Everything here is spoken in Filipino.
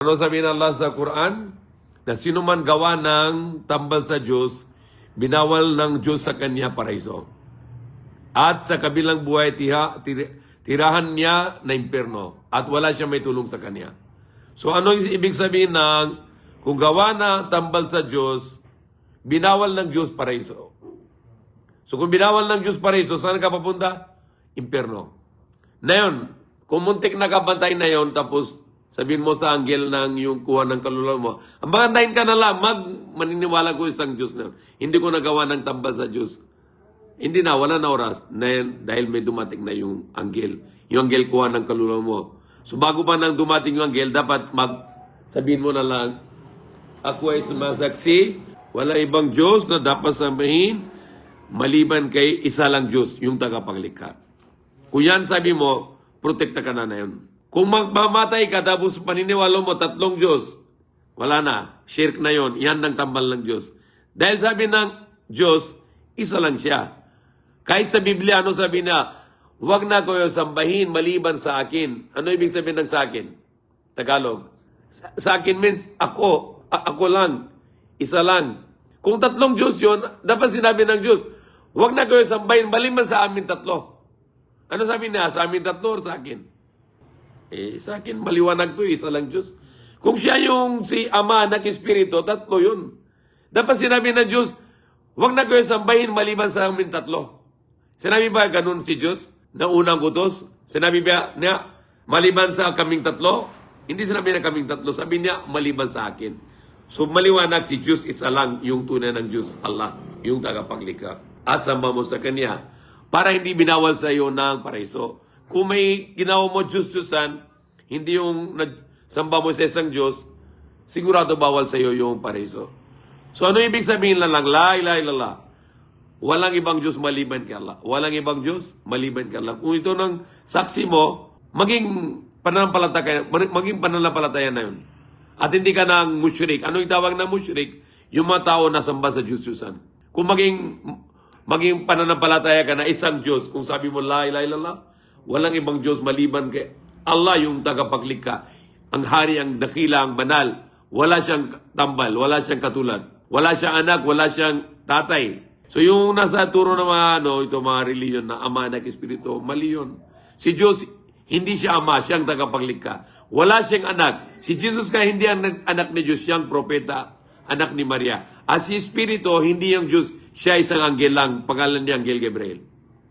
Ano sabi ng Allah sa Quran? Na sino man gawa ng tambal sa Diyos, binawal ng Diyos sa kanya paraiso. At sa kabilang buhay, tirahan niya na impyerno. At wala siya may tulong sa kanya. So ano yung ibig sabihin ng kung gawa na tambal sa Diyos, binawal ng Diyos paraiso. So kung binawal ng Diyos paraiso, saan ka papunta? Impyerno. Na yun, kung muntik na kabantay na yun, tapos sabihin mo sa anghel ng yung kuha ng kaluluwa mo, ang bagantayin ka na lang, maniniwala ko isang Diyos na yun. Hindi ko nagawa ng tambal sa Diyos. Hindi na, wala na oras na yun, dahil may dumating na yung anghel. Yung anghel kuha ng kaluluwa mo. So bago pa nang dumating yung anghel, dapat sabihin mo na lang, ako ay sumasaksi, wala ibang Diyos na dapat sambahin, maliban kay isa lang Diyos, yung tagapaglikha. Kung yan sabi mo, protekta ka na yun. Kung magmamatay ka, tapos paniniwala mo, tatlong Diyos, wala na. Shirk na yon. Yan ang tambal ng Diyos. Dahil sabi ng Diyos, isa lang siya. Kahit sa Biblia, ano sabi na, huwag na kayo sambahin maliban sa akin. Ano ibig sabihin ng sa akin? Tagalog. Sa akin means ako. Ako lang. Isa lang. Kung tatlong Diyos yon, dapat sinabi ng Diyos, huwag na kayo sambahin maliban sa amin tatlo. Ano sabi niya? Sa amin tatlo or sa akin? Sa akin, maliwanag to, isa lang Diyos. Kung siya yung si Ama, Anak, Espiritu, tatlo yun. Dapat sinabi ng Diyos, huwag na kayo sambahin maliban sa amin tatlo. Sinabi ba ganun si Diyos na unang utos? Sinabi ba niya, maliban sa kaming tatlo? Hindi sinabi na kaming tatlo. Sabi niya, maliban sa akin. So maliwanag si Diyos, isa lang yung tunay ng Diyos, Allah, yung tagapaglikha. Asamba mo sa Kanya para hindi binawal sa iyo ng paraiso. Kung may ginawa mo Diyos-Diyusan, hindi yung nagsamba mo sa isang Diyos, sigurado bawal sa iyo yung paraiso. So ano ibig sabihin lang, la ilaha illallah. Walang ibang Diyos maliban kay Allah. Walang ibang Diyos maliban kay Allah. Kung ito ng saksi mo, maging pananampalataya na yun. At hindi ka nang musyrik. Ano yung tawag na musyrik? Yung mga tao na samba sa Diyos-Diyusan. Kung maging pananampalataya ka na isang Diyos, kung sabi mo la ilaha illallah, walang ibang Diyos maliban kay Allah yung tagapaglikha. Ang hari, ang dakila, ang banal. Wala siyang tambal, wala siyang katulad. Wala siyang anak, wala siyang tatay. So yung nasa turo ng mga reliyon na Ama, Anak, Espiritu, mali yun. Si Diyos, hindi siya Ama, siyang tagapaglikha. Wala siyang anak. Si Jesus ka hindi ang anak ni Diyos, siyang propeta, anak ni Maria. At si Espiritu, hindi yung Diyos, siya isang anghel lang, pangalan niya Anghel Gabriel.